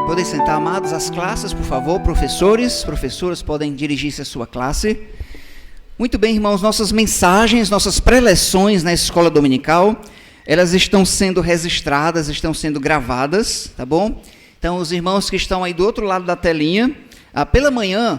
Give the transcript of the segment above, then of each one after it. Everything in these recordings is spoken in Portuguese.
Podem sentar, amados, as classes, por favor. Professores, professoras podem dirigir-se à sua classe. Muito bem, irmãos, nossas mensagens, nossas preleções na escola dominical, elas estão sendo registradas, estão sendo gravadas, tá bom? Então, os irmãos que estão aí do outro lado da telinha, pela manhã,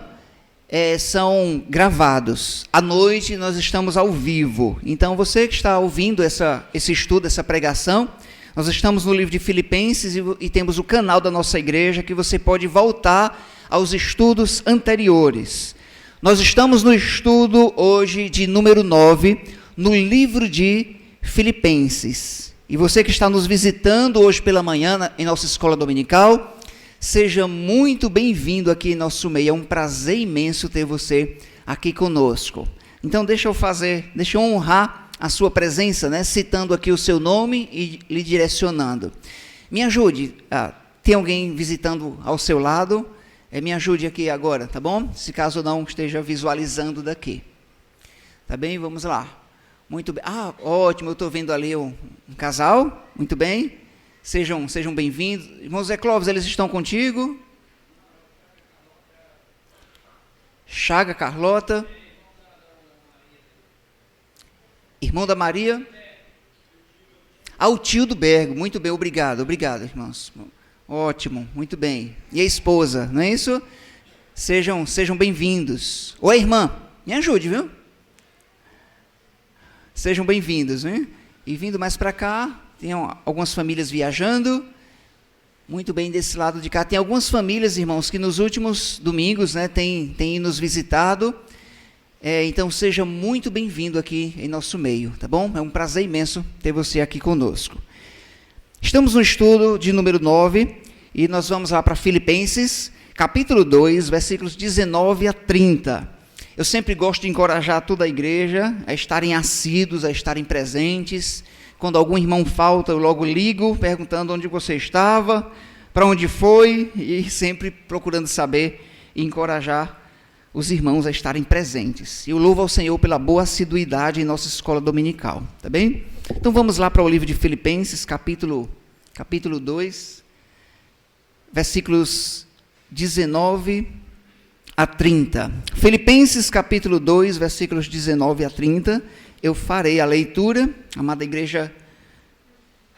são gravados. À noite, nós estamos ao vivo. Então, você que está ouvindo esse estudo, essa pregação, nós estamos no livro de Filipenses e temos o canal da nossa igreja que você pode voltar aos estudos anteriores. Nós estamos no estudo hoje de número 9, no livro de Filipenses. E você que está nos visitando hoje pela manhã em nossa escola dominical, seja muito bem-vindo aqui em nosso meio. É um prazer imenso ter você aqui conosco. Então deixa eu honrar a sua presença, né, citando aqui o seu nome e lhe direcionando. Me ajude, tem alguém visitando ao seu lado? Me ajude aqui agora, tá bom? Se caso não esteja visualizando daqui. Tá bem? Vamos lá. Muito bem. Ótimo, eu estou vendo ali um casal. Muito bem. Sejam bem-vindos. Irmão Zé Clóvis, eles estão contigo? Chaga, Carlota. Irmão da Maria? O tio do Bergo. Muito bem, obrigado, irmãos. Ótimo, muito bem. E a esposa, não é isso? Sejam bem-vindos. Oi, irmã, me ajude, viu? Sejam bem-vindos, hein? E vindo mais para cá, tem algumas famílias viajando. Muito bem, desse lado de cá. Tem algumas famílias, irmãos, que nos últimos domingos, né, têm nos visitado. Então, seja muito bem-vindo aqui em nosso meio, tá bom? É um prazer imenso ter você aqui conosco. Estamos no estudo de número 9 e nós vamos lá para Filipenses, capítulo 2, versículos 19 a 30. Eu sempre gosto de encorajar toda a igreja a estarem assíduos, a estarem presentes. Quando algum irmão falta, eu logo ligo, perguntando onde você estava, para onde foi, e sempre procurando saber e encorajar os irmãos a estarem presentes. E eu louvo ao Senhor pela boa assiduidade em nossa escola dominical, tá bem? Então vamos lá para o livro de Filipenses, capítulo 2, versículos 19 a 30. Filipenses, capítulo 2, versículos 19 a 30. Eu farei a leitura, a amada igreja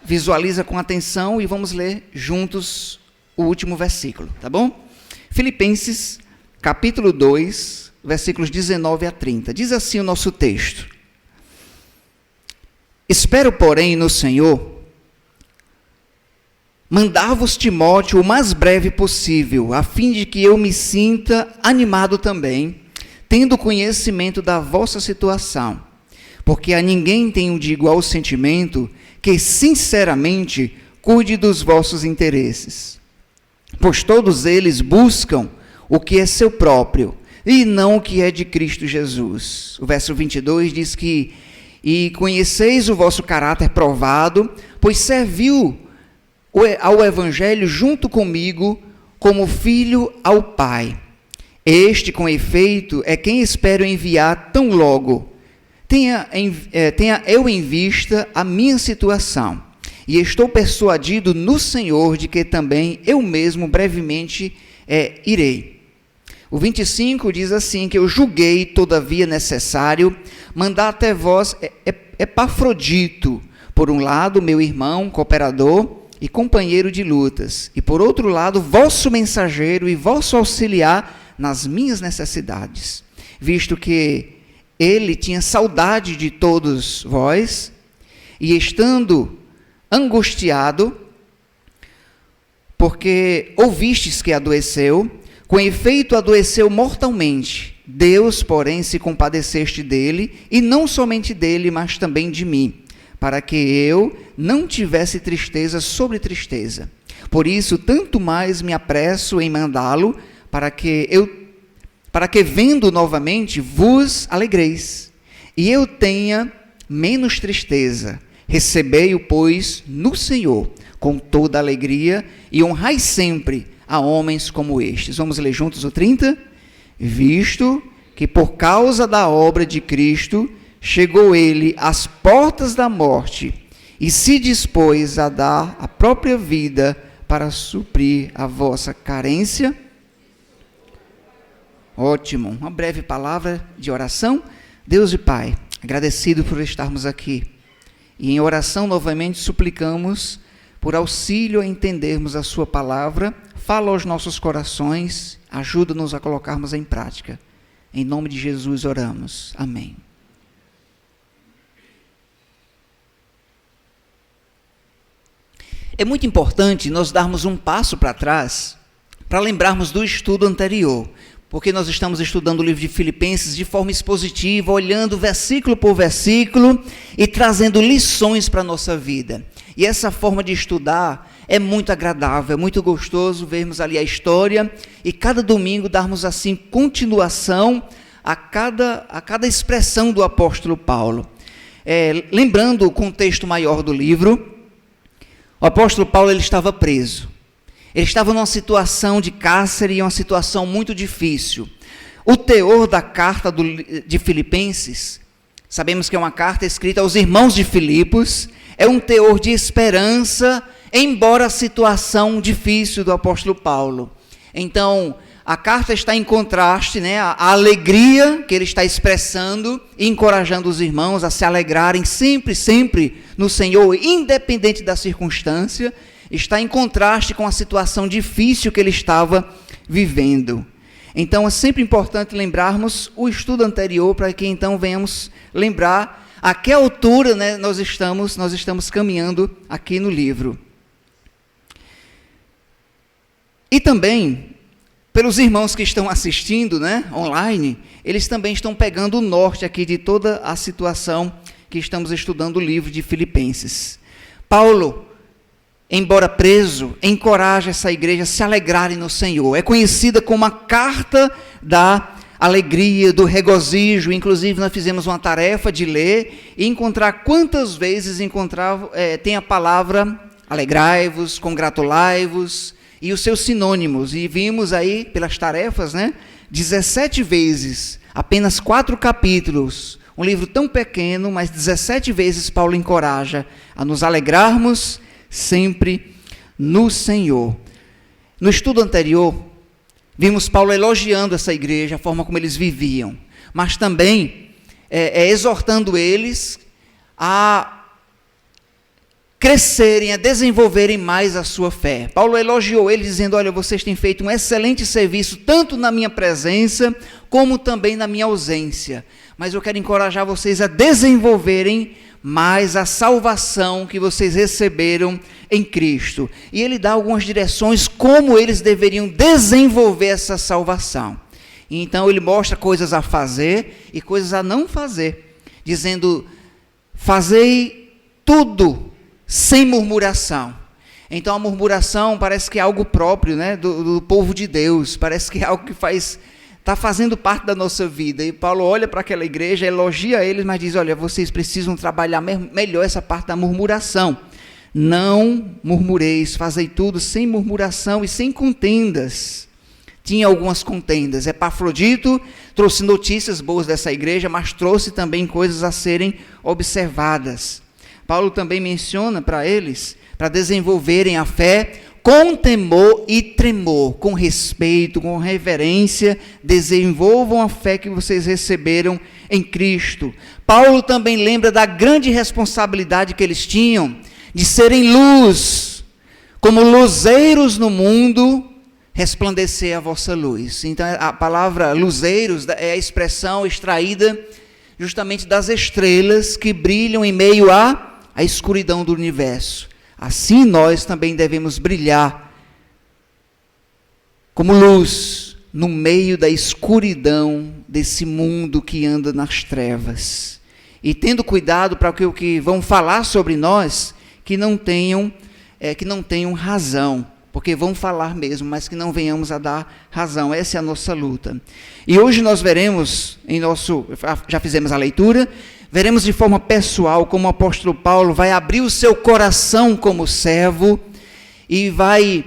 visualiza com atenção e vamos ler juntos o último versículo, tá bom? Filipenses, capítulo 2, versículos 19 a 30. Diz assim o nosso texto: Espero, porém, no Senhor, mandar-vos Timóteo o mais breve possível, a fim de que eu me sinta animado também, tendo conhecimento da vossa situação. Porque a ninguém tenho de igual sentimento que, sinceramente, cuide dos vossos interesses. Pois todos eles buscam o que é seu próprio, e não o que é de Cristo Jesus. O verso 22 diz que, e conheceis o vosso caráter provado, pois serviu ao Evangelho junto comigo, como filho ao Pai. Este, com efeito, é quem espero enviar tão logo. Tenha eu em vista a minha situação, e estou persuadido no Senhor de que também eu mesmo brevemente irei. O 25 diz assim, que eu julguei, todavia, necessário mandar até vós Epafrodito, por um lado, meu irmão, cooperador e companheiro de lutas, e por outro lado, vosso mensageiro e vosso auxiliar nas minhas necessidades, visto que ele tinha saudade de todos vós, e estando angustiado, porque ouvistes que adoeceu, com efeito adoeceu mortalmente. Deus, porém, se compadeceste dele, e não somente dele, mas também de mim, para que eu não tivesse tristeza sobre tristeza. Por isso, tanto mais me apresso em mandá-lo, para que vendo novamente vos alegreis, e eu tenha menos tristeza. Recebei-o, pois, no Senhor, com toda alegria, e honrai sempre a homens como estes. Vamos ler juntos o 30? Visto que por causa da obra de Cristo, chegou ele às portas da morte, e se dispôs a dar a própria vida para suprir a vossa carência. Ótimo. Uma breve palavra de oração. Deus e Pai, agradecido por estarmos aqui. E em oração novamente suplicamos por auxílio a entendermos a sua palavra. Fala aos nossos corações, ajuda-nos a colocarmos em prática. Em nome de Jesus oramos. Amém. É muito importante nós darmos um passo para trás para lembrarmos do estudo anterior, porque nós estamos estudando o livro de Filipenses de forma expositiva, olhando versículo por versículo e trazendo lições para a nossa vida. E essa forma de estudar é muito agradável, é muito gostoso vermos ali a história e cada domingo darmos assim continuação a cada expressão do apóstolo Paulo. Lembrando o contexto maior do livro, o apóstolo Paulo ele estava preso. Ele estava numa situação de cárcere e uma situação muito difícil. O teor da carta de Filipenses, sabemos que é uma carta escrita aos irmãos de Filipos, é um teor de esperança, embora a situação difícil do apóstolo Paulo. Então, a carta está em contraste, né, a alegria que ele está expressando e encorajando os irmãos a se alegrarem sempre, sempre no Senhor, independente da circunstância, está em contraste com a situação difícil que ele estava vivendo. Então, é sempre importante lembrarmos o estudo anterior para que então venhamos lembrar a que altura, né, nós estamos caminhando aqui no livro. E também, pelos irmãos que estão assistindo, né, online, eles também estão pegando o norte aqui de toda a situação que estamos estudando o livro de Filipenses. Paulo, embora preso, encoraja essa igreja a se alegrarem no Senhor. É conhecida como a carta da alegria, do regozijo. Inclusive, nós fizemos uma tarefa de ler e encontrar quantas vezes tem a palavra alegrai-vos, congratulai-vos, e os seus sinônimos, e vimos aí pelas tarefas, né, 17 vezes, apenas 4 capítulos, um livro tão pequeno, mas 17 vezes Paulo encoraja a nos alegrarmos sempre no Senhor. No estudo anterior, vimos Paulo elogiando essa igreja, a forma como eles viviam, mas também exortando eles a crescerem, a desenvolverem mais a sua fé. Paulo elogiou eles dizendo, olha, vocês têm feito um excelente serviço, tanto na minha presença, como também na minha ausência. Mas eu quero encorajar vocês a desenvolverem mais a salvação que vocês receberam em Cristo. E ele dá algumas direções como eles deveriam desenvolver essa salvação. E então ele mostra coisas a fazer e coisas a não fazer, dizendo, fazei tudo sem murmuração. Então a murmuração parece que é algo próprio, né, do povo de Deus, parece que é algo que está fazendo parte da nossa vida. E Paulo olha para aquela igreja, elogia eles, mas diz, olha, vocês precisam trabalhar melhor essa parte da murmuração. Não murmureis, fazei tudo sem murmuração e sem contendas. Tinha algumas contendas. Epafrodito trouxe notícias boas dessa igreja, mas trouxe também coisas a serem observadas. Paulo também menciona para eles, para desenvolverem a fé com temor e tremor, com respeito, com reverência, desenvolvam a fé que vocês receberam em Cristo. Paulo também lembra da grande responsabilidade que eles tinham de serem luz, como luzeiros no mundo, resplandecer a vossa luz. Então a palavra luzeiros é a expressão extraída justamente das estrelas que brilham em meio à escuridão do universo. Assim nós também devemos brilhar como luz no meio da escuridão desse mundo que anda nas trevas. E tendo cuidado para que o que vão falar sobre nós, que não tenham razão, porque vão falar mesmo, mas que não venhamos a dar razão. Essa é a nossa luta. E hoje nós veremos, já fizemos a leitura, veremos de forma pessoal como o apóstolo Paulo vai abrir o seu coração como servo e vai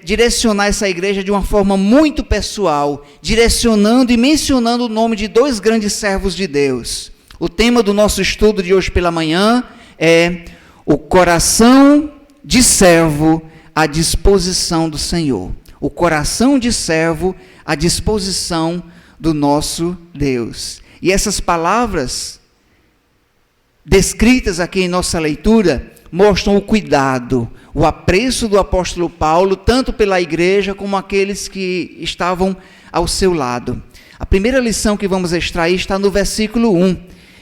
direcionar essa igreja de uma forma muito pessoal, direcionando e mencionando o nome de 2 grandes servos de Deus. O tema do nosso estudo de hoje pela manhã é o coração de servo à disposição do Senhor. O coração de servo à disposição do nosso Deus. E essas palavras descritas aqui em nossa leitura mostram o cuidado, o apreço do apóstolo Paulo, tanto pela igreja como aqueles que estavam ao seu lado. A primeira lição que vamos extrair está no versículo 1.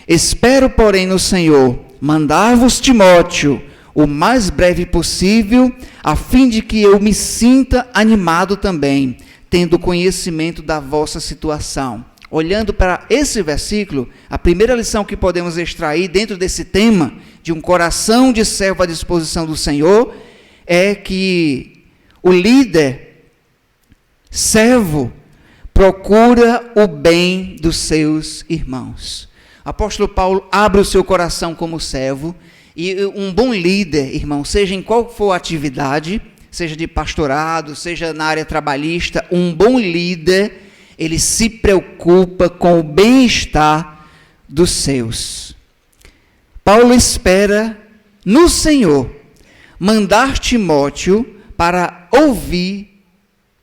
Espero, porém, no Senhor, mandar-vos Timóteo o mais breve possível, a fim de que eu me sinta animado também, tendo conhecimento da vossa situação. Olhando para esse versículo, a primeira lição que podemos extrair dentro desse tema, de um coração de servo à disposição do Senhor, é que o líder, servo, procura o bem dos seus irmãos. O apóstolo Paulo abre o seu coração como servo, e um bom líder, irmão, seja em qual for a atividade, seja de pastorado, seja na área trabalhista, um bom líder, ele se preocupa com o bem-estar dos seus. Paulo espera no Senhor mandar Timóteo para ouvir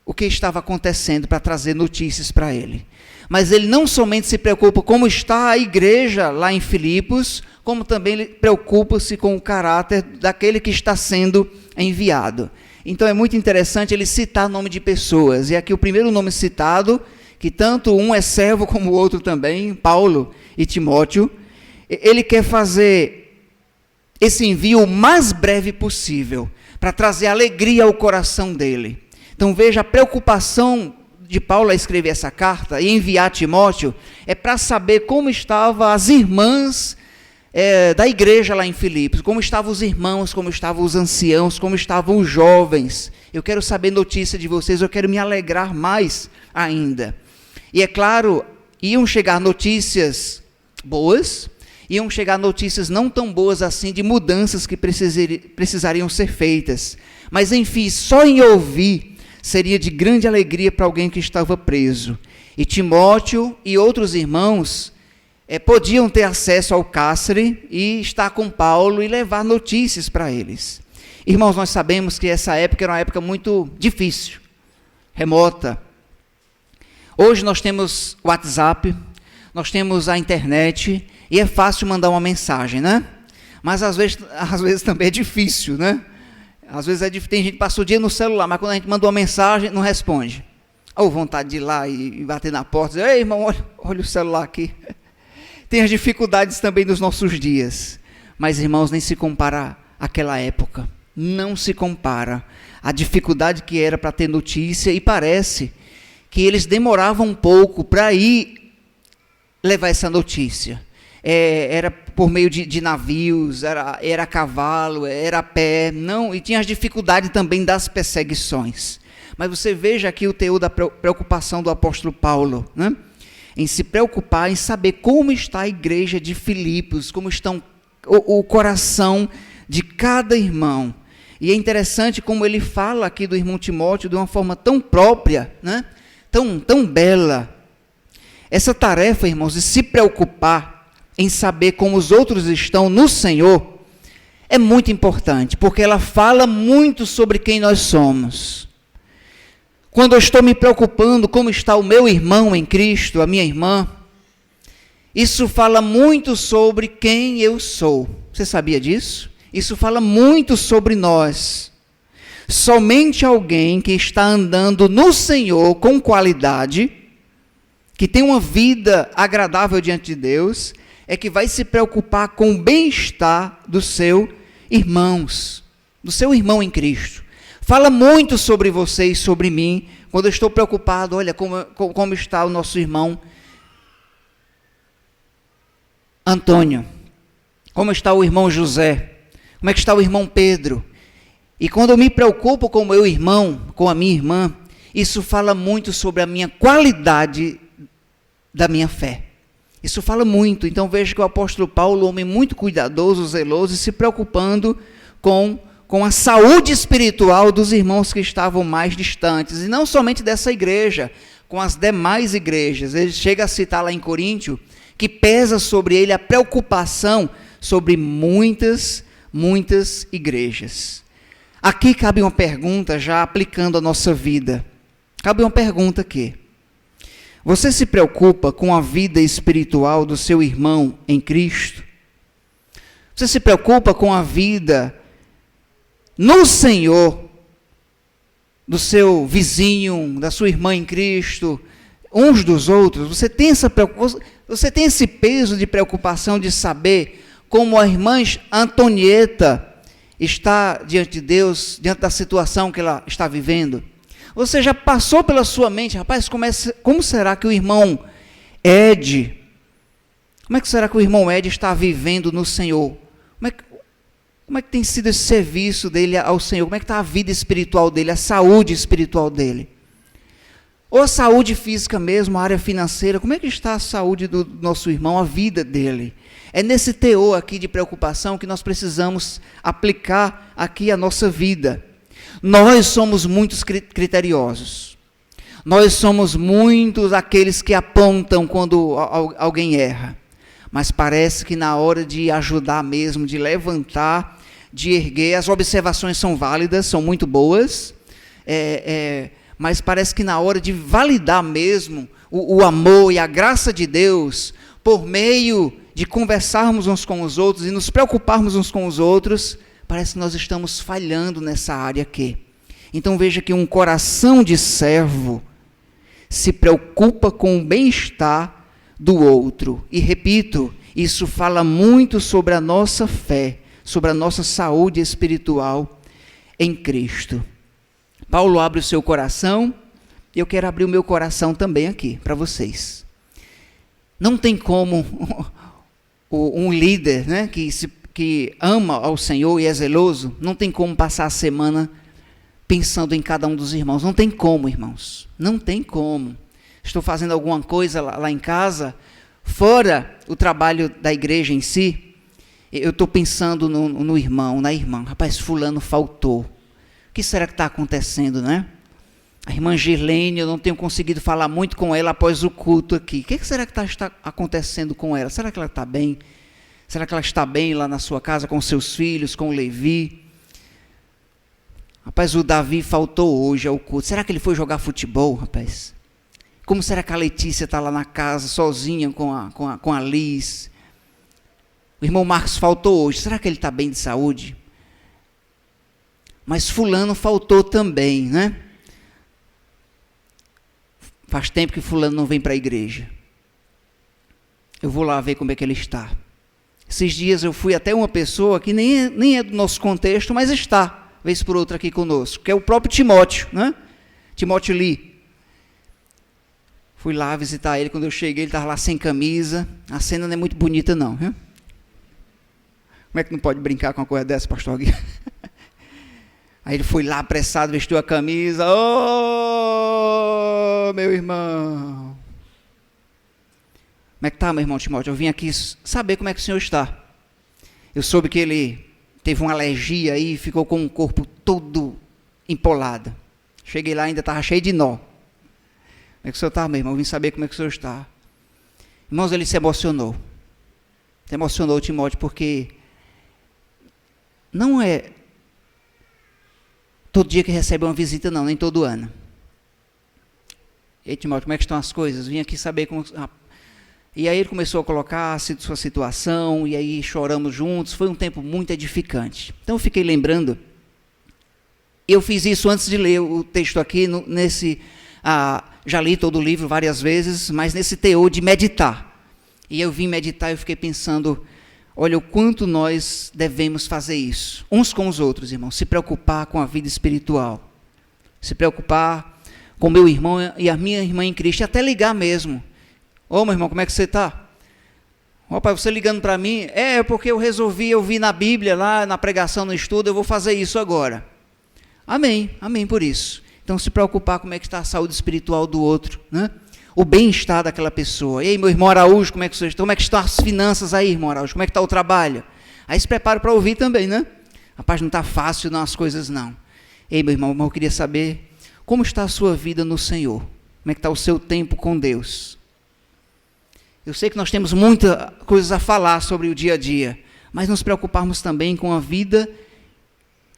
o que estava acontecendo, para trazer notícias para ele. Mas ele não somente se preocupa como está a igreja lá em Filipos, como também ele preocupa-se com o caráter daquele que está sendo enviado. Então é muito interessante ele citar nome de pessoas. E aqui o primeiro nome citado, que tanto um é servo como o outro também, Paulo e Timóteo, ele quer fazer esse envio o mais breve possível, para trazer alegria ao coração dele. Então veja, a preocupação de Paulo a escrever essa carta e enviar Timóteo é para saber como estavam as irmãs da igreja lá em Filipos, como estavam os irmãos, como estavam os anciãos, como estavam os jovens. Eu quero saber notícia de vocês, eu quero me alegrar mais ainda. E é claro, iam chegar notícias boas, iam chegar notícias não tão boas assim, de mudanças que precisariam ser feitas. Mas enfim, só em ouvir seria de grande alegria para alguém que estava preso. E Timóteo e outros irmãos podiam ter acesso ao cárcere e estar com Paulo e levar notícias para eles. Irmãos, nós sabemos que essa época era uma época muito difícil, remota. Hoje nós temos o WhatsApp, nós temos a internet e é fácil mandar uma mensagem, né? Mas às vezes também é difícil, né? Às vezes tem gente que passa o dia no celular, mas quando a gente manda uma mensagem, não responde. Ou vontade de ir lá e bater na porta e dizer: ei, irmão, olha o celular aqui. Tem as dificuldades também dos nossos dias. Mas, irmãos, nem se compara àquela época. Não se compara. A dificuldade que era para ter notícia, e parece que eles demoravam um pouco para ir levar essa notícia. Era por meio de navios, era a cavalo, era a pé, não, e tinha as dificuldades também das perseguições. Mas você veja aqui o teor da preocupação do apóstolo Paulo, né? Em se preocupar, em saber como está a igreja de Filipos, como estão o coração de cada irmão. E é interessante como ele fala aqui do irmão Timóteo de uma forma tão própria, né? Tão bela. Essa tarefa, irmãos, de se preocupar em saber como os outros estão no Senhor, é muito importante, porque ela fala muito sobre quem nós somos. Quando eu estou me preocupando como está o meu irmão em Cristo, a minha irmã, isso fala muito sobre quem eu sou. Você sabia disso? Isso fala muito sobre nós. Somente alguém que está andando no Senhor com qualidade, que tem uma vida agradável diante de Deus, é que vai se preocupar com o bem-estar do seu irmão em Cristo. Fala muito sobre você e sobre mim, quando eu estou preocupado, olha como está o nosso irmão Antônio, como está o irmão José, como é que está o irmão Pedro. E quando eu me preocupo com o meu irmão, com a minha irmã, isso fala muito sobre a minha qualidade da minha fé. Isso fala muito. Então veja que o apóstolo Paulo, um homem muito cuidadoso, zeloso, e se preocupando com a saúde espiritual dos irmãos que estavam mais distantes, e não somente dessa igreja, com as demais igrejas. Ele chega a citar lá em Coríntio, que pesa sobre ele a preocupação sobre muitas igrejas. Aqui cabe uma pergunta, já aplicando a nossa vida. Cabe uma pergunta aqui. Você se preocupa com a vida espiritual do seu irmão em Cristo? Você se preocupa com a vida no Senhor, do seu vizinho, da sua irmã em Cristo, uns dos outros? Você tem esse peso de preocupação de saber como a irmã Antonieta está diante de Deus, diante da situação que ela está vivendo? Você já passou pela sua mente, rapaz, como será que o irmão Ed, como é que será que o irmão Ed está vivendo no Senhor? Como é que tem sido esse serviço dele ao Senhor? Como é que está a vida espiritual dele, a saúde espiritual dele? Ou a saúde física mesmo, a área financeira, como é que está a saúde do nosso irmão, a vida dele? É nesse teor aqui de preocupação que nós precisamos aplicar aqui a nossa vida. Nós somos muitos criteriosos. Nós somos muitos aqueles que apontam quando alguém erra. Mas parece que na hora de ajudar mesmo, de levantar, de erguer, as observações são válidas, são muito boas, mas parece que na hora de validar mesmo o amor e a graça de Deus, por meio de conversarmos uns com os outros e nos preocuparmos uns com os outros, parece que nós estamos falhando nessa área aqui. Então veja que um coração de servo se preocupa com o bem-estar do outro. E repito, isso fala muito sobre a nossa fé, sobre a nossa saúde espiritual em Cristo. Paulo abre o seu coração, e eu quero abrir o meu coração também aqui, para vocês. Não tem como um líder, né, que ama ao Senhor e é zeloso, não tem como passar a semana pensando em cada um dos irmãos. Não tem como, irmãos. Não tem como. Estou fazendo alguma coisa lá em casa, fora o trabalho da igreja em si, eu estou pensando no irmão, na irmã. Rapaz, fulano faltou. O que será que está acontecendo, né? A irmã Girlene, eu não tenho conseguido falar muito com ela após o culto aqui. O que será que está acontecendo com ela? Será que ela está bem? Será que ela está bem lá na sua casa com seus filhos, com o Levi? Rapaz, o Davi faltou hoje ao culto. Será que ele foi jogar futebol, rapaz? Como será que a Letícia está lá na casa, sozinha com a Liz? O irmão Marcos faltou hoje. Será que ele está bem de saúde? Mas fulano faltou também, né? Faz tempo que fulano não vem para a igreja. Eu vou lá ver como é que ele está. Esses dias eu fui até uma pessoa que nem é do nosso contexto, mas está, vez por outra, aqui conosco, que é o próprio Timóteo, né? Timóteo Lee. Fui lá visitar ele, quando eu cheguei, ele estava lá sem camisa. A cena não é muito bonita não, viu? Como é que não pode brincar com uma coisa dessa, pastor Gui? Aí ele foi lá apressado, vestiu a camisa. Ô, meu irmão! Como é que está, meu irmão Timóteo? Eu vim aqui saber como é que o senhor está. Eu soube que ele teve uma alergia aí e ficou com o corpo todo empolado. Cheguei lá, ainda estava cheio de nó. Como é que o senhor está, meu irmão? Eu vim saber como é que o senhor está. Irmãos, ele se emocionou. Se emocionou, Timóteo, porque não é todo dia que recebe uma visita, não, nem todo ano. Ei, Timóteo, como é que estão as coisas? Vim aqui saber como... E aí ele começou a colocar a sua situação, e aí choramos juntos. Foi um tempo muito edificante. Então eu fiquei lembrando, eu fiz isso antes de ler o texto aqui, já li todo o livro várias vezes, mas nesse teor de meditar. E eu vim meditar e eu fiquei pensando, olha o quanto nós devemos fazer isso, uns com os outros, irmãos, se preocupar com a vida espiritual, se preocupar com o meu irmão e a minha irmã em Cristo, e até ligar mesmo. Ô, meu irmão, como é que você está? Ó, pai, você ligando para mim? É porque eu vi na Bíblia, lá na pregação, no estudo, eu vou fazer isso agora. Amém, amém por isso. Então, se preocupar como é que está a saúde espiritual do outro, né? O bem-estar daquela pessoa. Ei, meu irmão Araújo, como é que você está? Como é que estão as finanças aí, irmão Araújo? Como é que está o trabalho? Aí se prepara para ouvir também, né? Rapaz, não está fácil não as coisas, não. Ei, meu irmão, eu queria saber como está a sua vida no Senhor. Como é que está o seu tempo com Deus? Eu sei que nós temos muitas coisas a falar sobre o dia a dia, mas nos preocuparmos também com a vida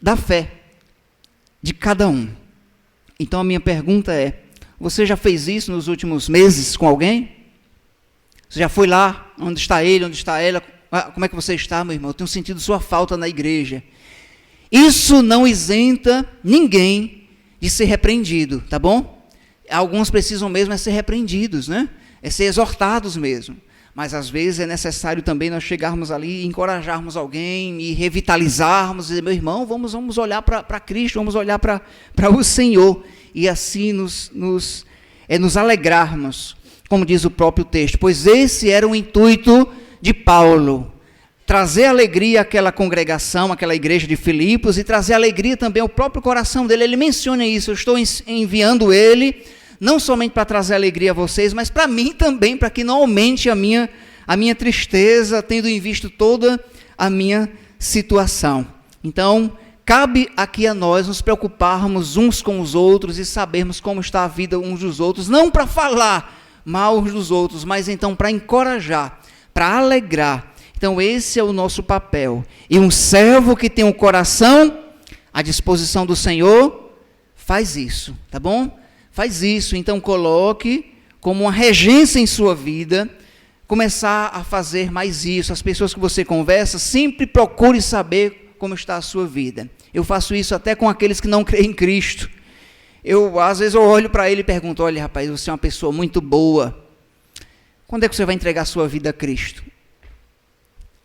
da fé, de cada um. Então a minha pergunta é, você já fez isso nos últimos meses com alguém? Você já foi lá, onde está ele, onde está ela? Como é que você está, meu irmão? Eu tenho sentido sua falta na igreja. Isso não isenta ninguém de ser repreendido, tá bom? Alguns precisam mesmo ser repreendidos, né? É ser exortados mesmo. Mas às vezes é necessário também nós chegarmos ali e encorajarmos alguém e revitalizarmos, e dizer, meu irmão, vamos olhar para Cristo, vamos olhar para o Senhor, e assim nos alegrarmos, como diz o próprio texto, pois esse era o intuito de Paulo, trazer alegria àquela congregação, àquela igreja de Filipos, e trazer alegria também ao próprio coração dele. Ele menciona isso, eu estou enviando ele, não somente para trazer alegria a vocês, mas para mim também, para que não aumente a minha tristeza, tendo em vista toda a minha situação. Então, cabe aqui a nós nos preocuparmos uns com os outros e sabermos como está a vida uns dos outros, não para falar mal uns dos outros, mas então para encorajar, para alegrar. Então esse é o nosso papel. E um servo que tem um coração à disposição do Senhor, faz isso, tá bom? Faz isso, então coloque como uma regência em sua vida, começar a fazer mais isso. As pessoas que você conversa, sempre procure saber como está a sua vida. Eu faço isso até com aqueles que não creem em Cristo. Às vezes eu olho para ele e pergunto, olha rapaz, você é uma pessoa muito boa, quando é que você vai entregar a sua vida a Cristo?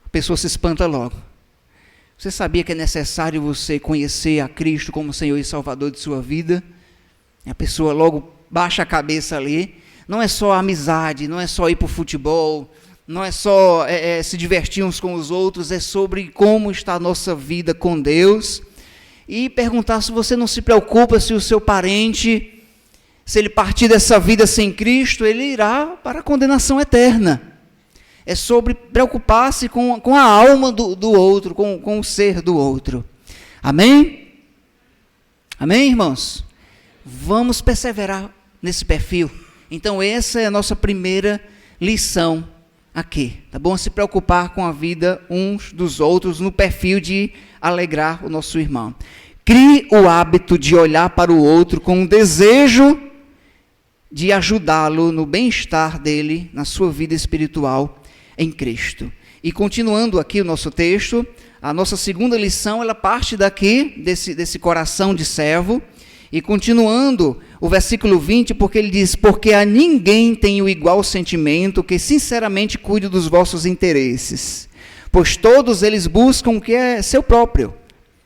A pessoa se espanta logo. Você sabia que é necessário você conhecer a Cristo como Senhor e Salvador de sua vida? A pessoa logo baixa a cabeça ali. Não é só amizade, não é só ir para o futebol, não é só se divertir uns com os outros, é sobre como está a nossa vida com Deus. E perguntar se você não se preocupa se o seu parente, se ele partir dessa vida sem Cristo, ele irá para a condenação eterna. É sobre preocupar-se com a alma do outro, com o ser do outro. Amém? Amém, irmãos? Vamos perseverar nesse perfil. Então essa é a nossa primeira lição aqui, tá bom? Se preocupar com a vida uns dos outros no perfil de alegrar o nosso irmão. Crie o hábito de olhar para o outro com um desejo de ajudá-lo no bem-estar dele, na sua vida espiritual em Cristo. E continuando aqui o nosso texto, a nossa segunda lição, ela parte daqui, desse coração de servo, e continuando o versículo 20, porque ele diz, porque a ninguém tem o igual sentimento que sinceramente cuide dos vossos interesses, pois todos eles buscam o que é seu próprio,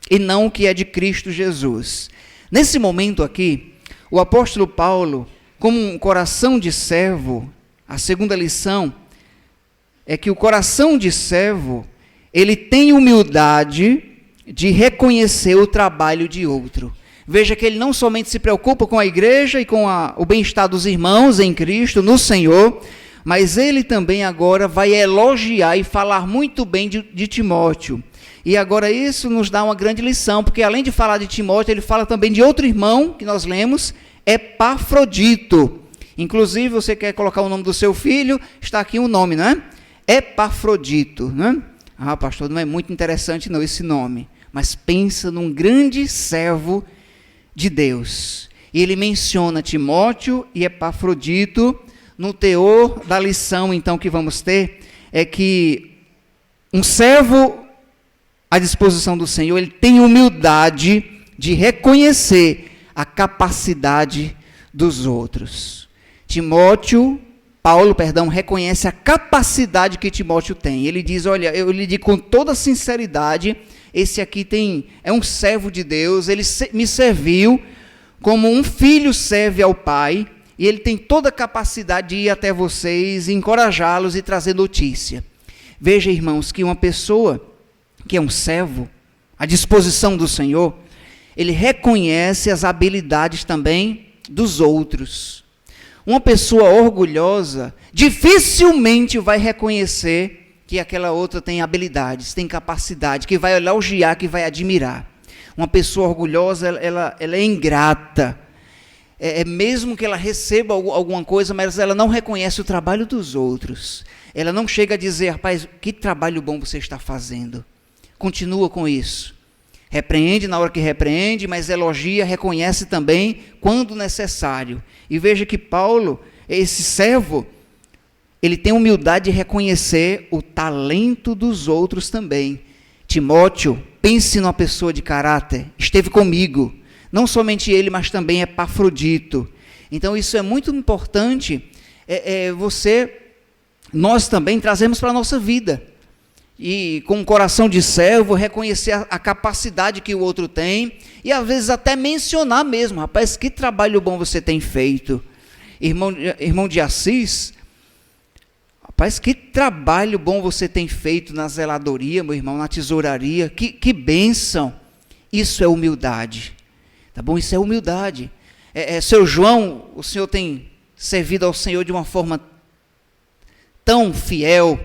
e não o que é de Cristo Jesus. Nesse momento aqui, o apóstolo Paulo, como um coração de servo, a segunda lição é que o coração de servo, ele tem humildade de reconhecer o trabalho de outro. Veja que ele não somente se preocupa com a igreja e com o bem-estar dos irmãos em Cristo, no Senhor, mas ele também agora vai elogiar e falar muito bem de Timóteo. E agora isso nos dá uma grande lição, porque além de falar de Timóteo, ele fala também de outro irmão, que nós lemos, Epafrodito. Inclusive, você quer colocar o nome do seu filho, está aqui o nome, não é? Epafrodito, né? Ah, pastor, não é muito interessante não esse nome, mas pensa num grande servo de Deus. E ele menciona Timóteo e Epafrodito. No teor da lição, então, que vamos ter, é que um servo à disposição do Senhor, ele tem humildade de reconhecer a capacidade dos outros. Paulo, reconhece a capacidade que Timóteo tem. Ele diz, olha, eu lhe digo com toda sinceridade, esse aqui é um servo de Deus, ele me serviu como um filho serve ao pai, e ele tem toda a capacidade de ir até vocês, encorajá-los e trazer notícia. Veja, irmãos, que uma pessoa que é um servo, à disposição do Senhor, ele reconhece as habilidades também dos outros. Uma pessoa orgulhosa dificilmente vai reconhecer que aquela outra tem habilidades, tem capacidade, que vai elogiar, que vai admirar. Uma pessoa orgulhosa, ela é ingrata. Mesmo que ela receba alguma coisa, mas ela não reconhece o trabalho dos outros. Ela não chega a dizer, rapaz, que trabalho bom você está fazendo. Continua com isso. Repreende na hora que repreende, mas elogia, reconhece também quando necessário. E veja que Paulo, esse servo, ele tem humildade de reconhecer o talento dos outros também. Timóteo, pense numa pessoa de caráter, esteve comigo. Não somente ele, mas também Epafrodito. Então isso é muito importante, nós também trazemos para a nossa vida. E com um coração de servo, reconhecer a capacidade que o outro tem, e às vezes até mencionar mesmo, rapaz, que trabalho bom você tem feito. Irmão de Assis, rapaz, que trabalho bom você tem feito na zeladoria, meu irmão, na tesouraria, que bênção. Isso é humildade, tá bom? Isso é humildade. Seu João, o senhor tem servido ao Senhor de uma forma tão fiel.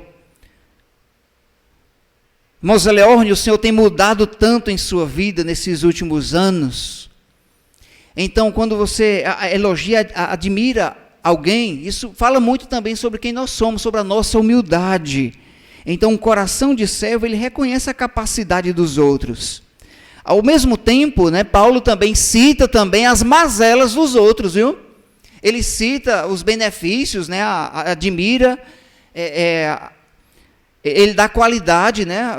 Irmão Leorne, o Senhor tem mudado tanto em sua vida nesses últimos anos. Então, quando você elogia, admira alguém, isso fala muito também sobre quem nós somos, sobre a nossa humildade. Então, um coração de servo, ele reconhece a capacidade dos outros. Ao mesmo tempo, né, Paulo também cita também as mazelas dos outros, viu? Ele cita os benefícios, né, admira, ele dá qualidade, né,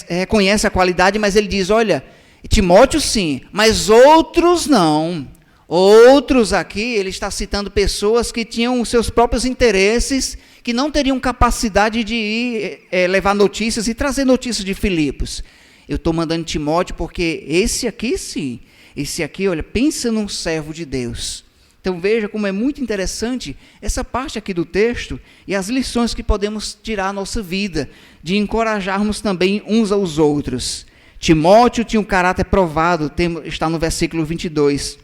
reconhece a qualidade, mas ele diz, olha, Timóteo sim, mas outros não. Outros aqui, ele está citando pessoas que tinham os seus próprios interesses, que não teriam capacidade de ir levar notícias e trazer notícias de Filipos. Eu estou mandando Timóteo porque esse aqui sim, esse aqui, olha, pensa num servo de Deus. Então veja como é muito interessante essa parte aqui do texto e as lições que podemos tirar à nossa vida, de encorajarmos também uns aos outros. Timóteo tinha um caráter provado, está no versículo 22.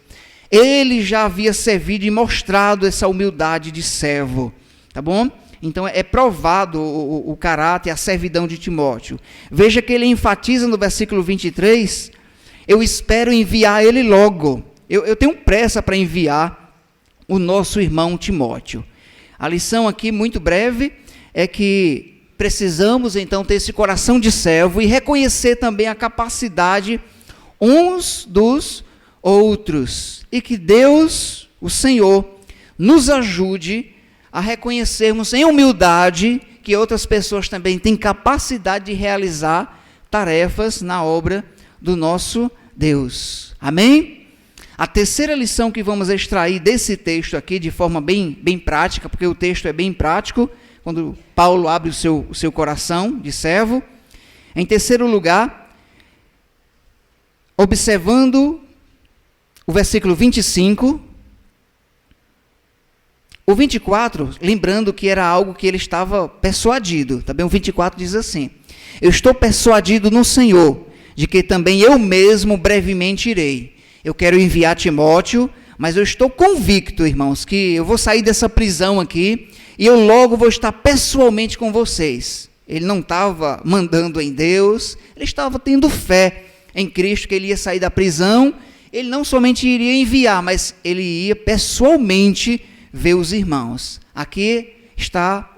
Ele já havia servido e mostrado essa humildade de servo, tá bom? Então é provado o caráter, a servidão de Timóteo. Veja que ele enfatiza no versículo 23, eu espero enviar ele logo. Eu tenho pressa para enviar o nosso irmão Timóteo. A lição aqui, muito breve, é que precisamos então ter esse coração de servo e reconhecer também a capacidade uns dos outros. E que Deus, o Senhor, nos ajude a reconhecermos em humildade que outras pessoas também têm capacidade de realizar tarefas na obra do nosso Deus. Amém? A terceira lição que vamos extrair desse texto aqui, de forma bem prática, porque o texto é bem prático, quando Paulo abre o seu coração de servo. Em terceiro lugar, observando o versículo 25, o 24, lembrando que era algo que ele estava persuadido, também o 24 diz assim, eu estou persuadido no Senhor, de que também eu mesmo brevemente irei. Eu quero enviar Timóteo, mas eu estou convicto, irmãos, que eu vou sair dessa prisão aqui e eu logo vou estar pessoalmente com vocês. Ele não estava mandando em Deus, ele estava tendo fé em Cristo, que ele ia sair da prisão. Ele não somente iria enviar, mas ele ia pessoalmente ver os irmãos. Aqui está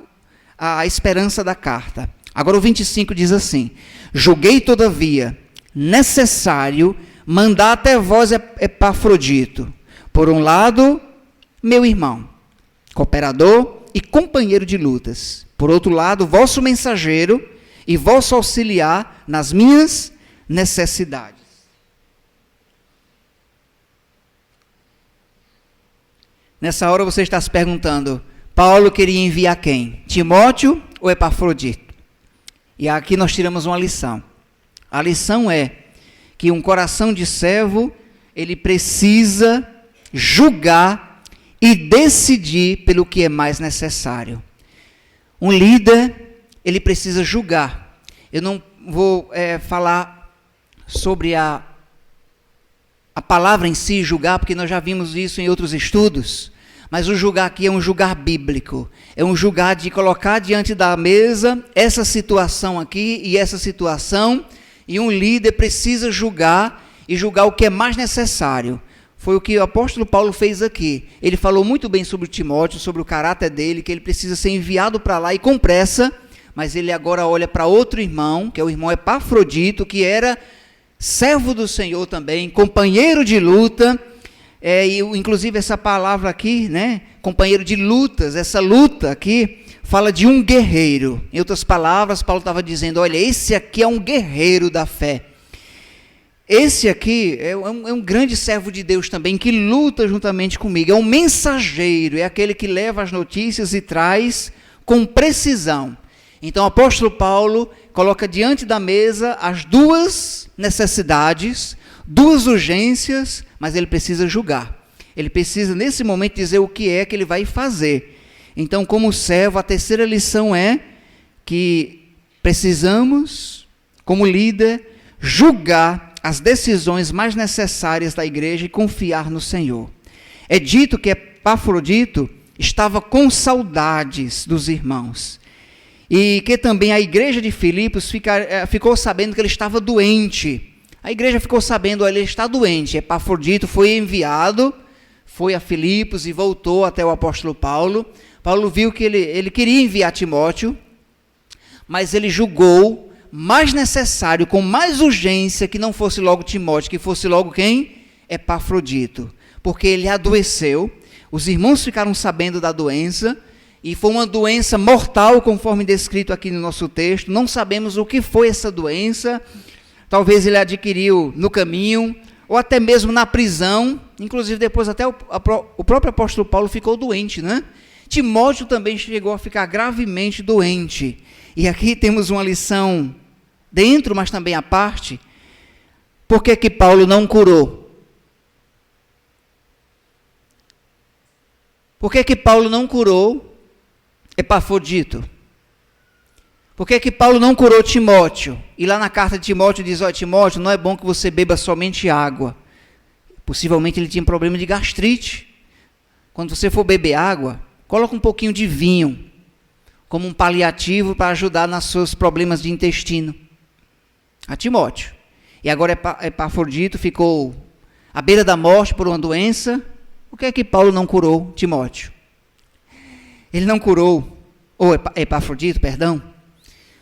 a esperança da carta. Agora o 25 diz assim, julguei todavia necessário mandar até vós Epafrodito, por um lado, meu irmão, cooperador e companheiro de lutas, por outro lado, vosso mensageiro e vosso auxiliar nas minhas necessidades. Nessa hora você está se perguntando, Paulo queria enviar quem? Timóteo ou Epafrodito? E aqui nós tiramos uma lição. A lição é que um coração de servo, ele precisa julgar e decidir pelo que é mais necessário. Um líder, ele precisa julgar. Eu não vou falar sobre a palavra em si, julgar, porque nós já vimos isso em outros estudos, mas o julgar aqui é um julgar bíblico, é um julgar de colocar diante da mesa essa situação aqui e essa situação, e um líder precisa julgar, e julgar o que é mais necessário. Foi o que o apóstolo Paulo fez aqui. Ele falou muito bem sobre Timóteo, sobre o caráter dele, que ele precisa ser enviado para lá e com pressa, mas ele agora olha para outro irmão, que é o irmão Epafrodito, que era servo do Senhor também, companheiro de luta, inclusive essa palavra aqui, né, companheiro de lutas, essa luta aqui fala de um guerreiro. Em outras palavras, Paulo estava dizendo, olha, esse aqui é um guerreiro da fé. Esse aqui é um grande servo de Deus também, que luta juntamente comigo, é um mensageiro, é aquele que leva as notícias e traz com precisão. Então o apóstolo Paulo coloca diante da mesa as duas necessidades, duas urgências, mas ele precisa julgar. Ele precisa nesse momento dizer o que é que ele vai fazer. Então, como servo, a terceira lição é que precisamos, como líder, julgar as decisões mais necessárias da igreja e confiar no Senhor. É dito que Epafrodito estava com saudades dos irmãos e que também a igreja de Filipos ficou sabendo que ele estava doente. A igreja ficou sabendo, ele está doente. Epafrodito foi enviado, foi a Filipos e voltou até o apóstolo Paulo. Paulo viu que ele queria enviar Timóteo, mas ele julgou mais necessário, com mais urgência, que não fosse logo Timóteo, que fosse logo quem? Epafrodito. Porque ele adoeceu, os irmãos ficaram sabendo da doença, e foi uma doença mortal, conforme descrito aqui no nosso texto. Não sabemos o que foi essa doença, talvez ele adquiriu no caminho, ou até mesmo na prisão, inclusive depois até o próprio apóstolo Paulo ficou doente, né? Timóteo também chegou a ficar gravemente doente. E aqui temos uma lição dentro, mas também à parte. Por que que Paulo não curou? Por que que Paulo não curou Epafrodito? Por que que Paulo não curou Timóteo? E lá na carta de Timóteo diz, ó, Timóteo, não é bom que você beba somente água. Possivelmente ele tinha problema de gastrite. Quando você for beber água, coloca um pouquinho de vinho, como um paliativo para ajudar nos seus problemas de intestino. A Timóteo. E agora Epafrodito ficou à beira da morte por uma doença. Por que é que Paulo não curou Timóteo? Ele não curou, ou Epafrodito, perdão,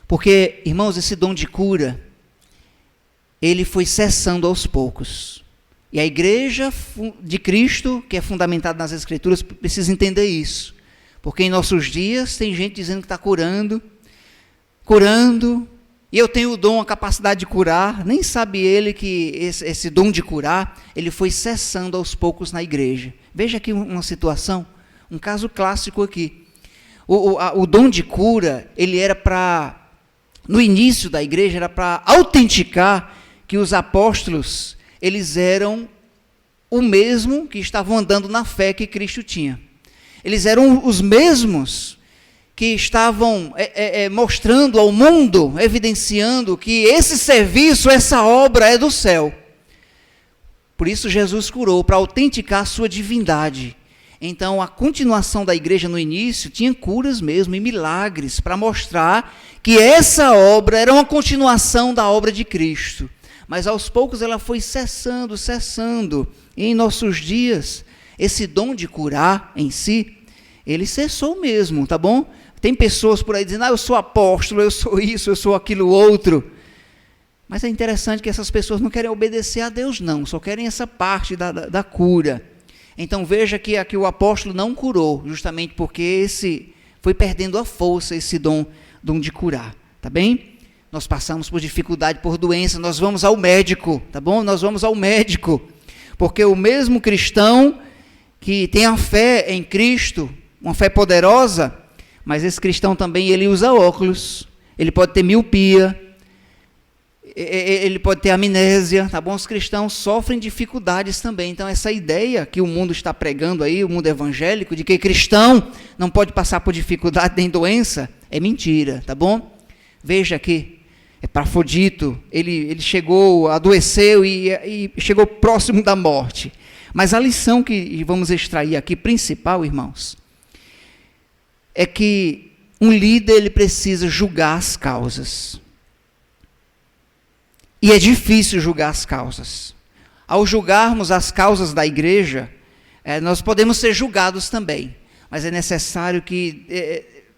porque, irmãos, esse dom de cura, ele foi cessando aos poucos. E a igreja de Cristo, que é fundamentada nas Escrituras, precisa entender isso. Porque em nossos dias tem gente dizendo que está curando, e eu tenho o dom, a capacidade de curar, nem sabe ele que esse dom de curar, ele foi cessando aos poucos na igreja. Veja aqui uma situação, um caso clássico aqui. O dom de cura, ele era para, no início da igreja, era para autenticar que os apóstolos, eles eram o mesmo que estavam andando na fé que Cristo tinha. Eles eram os mesmos que estavam mostrando ao mundo, evidenciando que esse serviço, essa obra é do céu. Por isso Jesus curou, para autenticar a sua divindade. Então a continuação da igreja no início tinha curas mesmo e milagres, para mostrar que essa obra era uma continuação da obra de Cristo. Mas aos poucos ela foi cessando. E em nossos dias, esse dom de curar em si, ele cessou mesmo, tá bom? Tem pessoas por aí dizendo, eu sou apóstolo, eu sou isso, eu sou aquilo outro. Mas é interessante que essas pessoas não querem obedecer a Deus, não, só querem essa parte da cura. Então veja que aqui o apóstolo não curou, justamente porque esse foi perdendo a força, esse dom de curar, tá bem? Nós passamos por dificuldade, por doença, nós vamos ao médico, tá bom? Nós vamos ao médico, porque o mesmo cristão que tem a fé em Cristo, uma fé poderosa, mas esse cristão também, ele usa óculos, ele pode ter miopia, ele pode ter amnésia, tá bom? Os cristãos sofrem dificuldades também. Então essa ideia que o mundo está pregando aí, o mundo evangélico, de que cristão não pode passar por dificuldade nem doença, é mentira, tá bom? Veja aqui, Epafrodito, ele chegou, adoeceu e chegou próximo da morte. Mas a lição que vamos extrair aqui, principal, irmãos, é que um líder, ele precisa julgar as causas. E é difícil julgar as causas. Ao julgarmos as causas da igreja, nós podemos ser julgados também. Mas é necessário que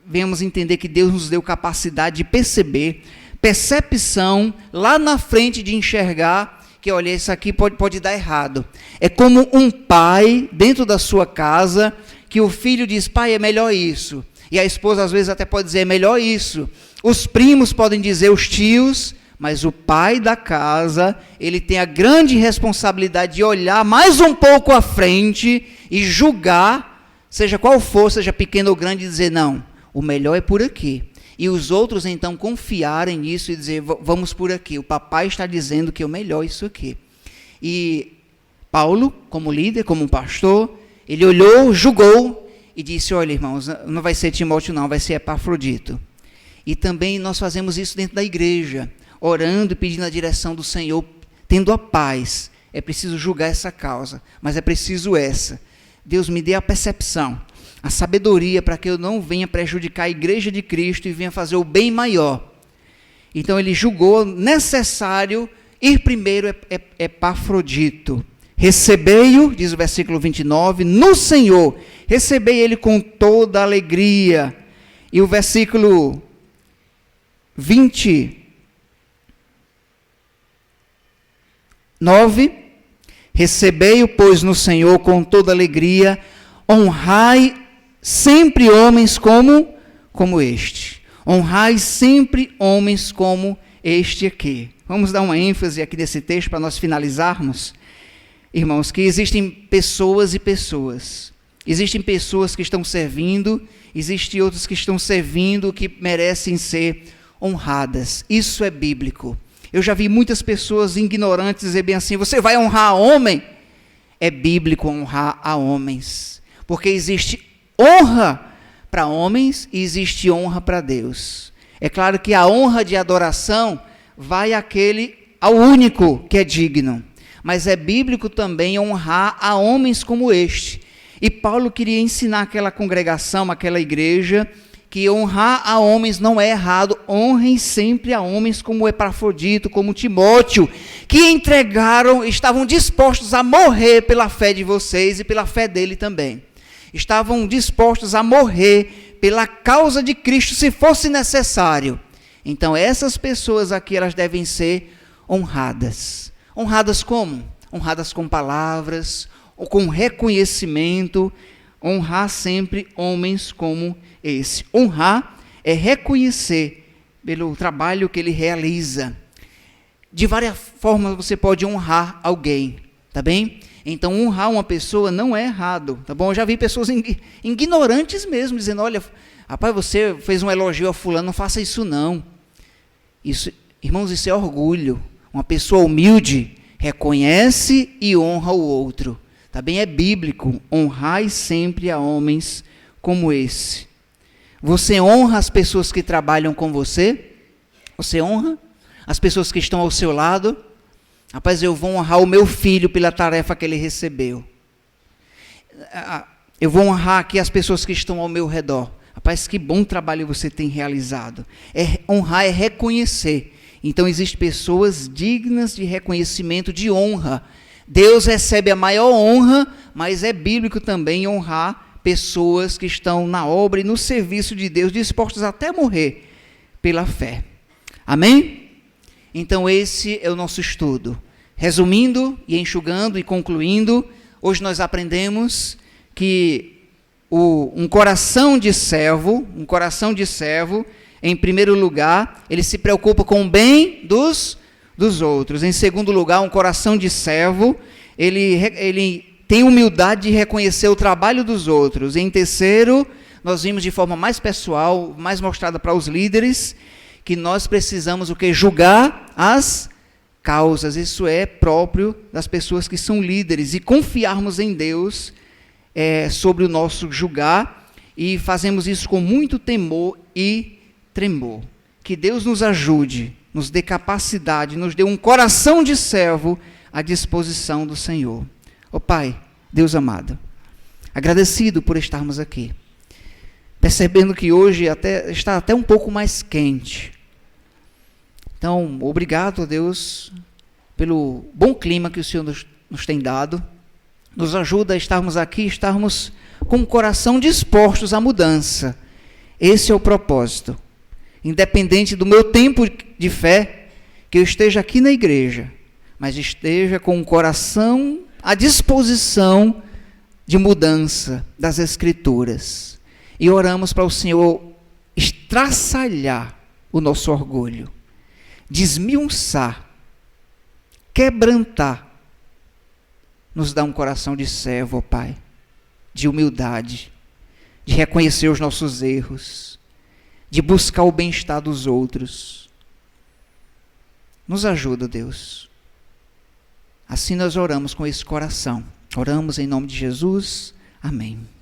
venhamos entender que Deus nos deu capacidade de perceber percepção lá na frente de enxergar que, olha, isso aqui pode dar errado. É como um pai dentro da sua casa, que o filho diz, pai, é melhor isso. E a esposa às vezes até pode dizer, é melhor isso. Os primos podem dizer, os tios, mas o pai da casa, ele tem a grande responsabilidade de olhar mais um pouco à frente e julgar, seja qual for, seja pequeno ou grande, e dizer, não, o melhor é por aqui. E os outros, então, confiarem nisso e dizer, vamos por aqui. O papai está dizendo que é o melhor isso aqui. E Paulo, como líder, como pastor, ele olhou, julgou e disse, olha, irmãos, não vai ser Timóteo não, vai ser Epafrodito. E também nós fazemos isso dentro da igreja, orando e pedindo a direção do Senhor, tendo a paz. É preciso julgar essa causa, mas é preciso essa. Deus me dê a percepção, a sabedoria para que eu não venha prejudicar a igreja de Cristo e venha fazer o bem maior. Então ele julgou necessário ir primeiro Epafrodito. Recebei-o, diz o versículo 29, no Senhor. Recebei ele com toda alegria. E o versículo 29, recebei-o, pois, no Senhor com toda alegria, honrai sempre homens como este. Honrai sempre homens como este aqui. Vamos dar uma ênfase aqui nesse texto para nós finalizarmos. Irmãos, que existem pessoas e pessoas. Existem pessoas que estão servindo, existem outras que estão servindo que merecem ser honradas. Isso é bíblico. Eu já vi muitas pessoas ignorantes dizer bem assim, você vai honrar a homem? É bíblico honrar a homens. Porque existe honra para homens e existe honra para Deus. É claro que a honra de adoração vai ao único que é digno. Mas é bíblico também honrar a homens como este. E Paulo queria ensinar aquela congregação, aquela igreja, que honrar a homens não é errado. Honrem sempre a homens como Epafrodito, como Timóteo, que estavam dispostos a morrer pela fé de vocês e pela fé dele também. Estavam dispostos a morrer pela causa de Cristo, se fosse necessário. Então, essas pessoas aqui, elas devem ser honradas. Honradas como? Honradas com palavras, ou com reconhecimento. Honrar sempre homens como esse. Honrar é reconhecer pelo trabalho que ele realiza. De várias formas você pode honrar alguém, tá bem? Então, honrar uma pessoa não é errado, tá bom? Eu já vi pessoas ignorantes mesmo, dizendo, olha, rapaz, você fez um elogio a fulano, não faça isso não. Isso, irmãos, isso é orgulho. Uma pessoa humilde reconhece e honra o outro. Também é bíblico, honrai sempre a homens como esse. Você honra as pessoas que trabalham com você? Você honra as pessoas que estão ao seu lado? Rapaz, eu vou honrar o meu filho pela tarefa que ele recebeu. Eu vou honrar aqui as pessoas que estão ao meu redor. Rapaz, que bom trabalho você tem realizado. Honrar é reconhecer. Então, existem pessoas dignas de reconhecimento, de honra. Deus recebe a maior honra, mas é bíblico também honrar pessoas que estão na obra e no serviço de Deus, dispostos até morrer pela fé. Amém? Então, esse é o nosso estudo. Resumindo e enxugando e concluindo, hoje nós aprendemos que um coração de servo, em primeiro lugar, ele se preocupa com o bem dos outros. Em segundo lugar, um coração de servo, ele tem humildade de reconhecer o trabalho dos outros. Em terceiro, nós vimos de forma mais pessoal, mais mostrada para os líderes, que nós precisamos julgar as causas. Isso é próprio das pessoas que são líderes. E confiarmos em Deus sobre o nosso julgar. E fazemos isso com muito temor e tremor. Que Deus nos ajude, nos dê capacidade, nos dê um coração de servo à disposição do Senhor. Ó Pai, Deus amado, agradecido por estarmos aqui, percebendo que hoje está até um pouco mais quente. Então, obrigado a Deus pelo bom clima que o Senhor nos tem dado. Nos ajuda a estarmos aqui, estarmos com o coração dispostos à mudança. Esse é o propósito. independente do meu tempo de fé, que eu esteja aqui na igreja, mas esteja com o coração à disposição de mudança das Escrituras. E oramos para o Senhor estraçalhar o nosso orgulho, desmiunçar, quebrantar, nos dá um coração de servo, ó Pai, de humildade, de reconhecer os nossos erros, de buscar o bem-estar dos outros. Nos ajuda, Deus. Assim nós oramos com esse coração. Oramos em nome de Jesus. Amém.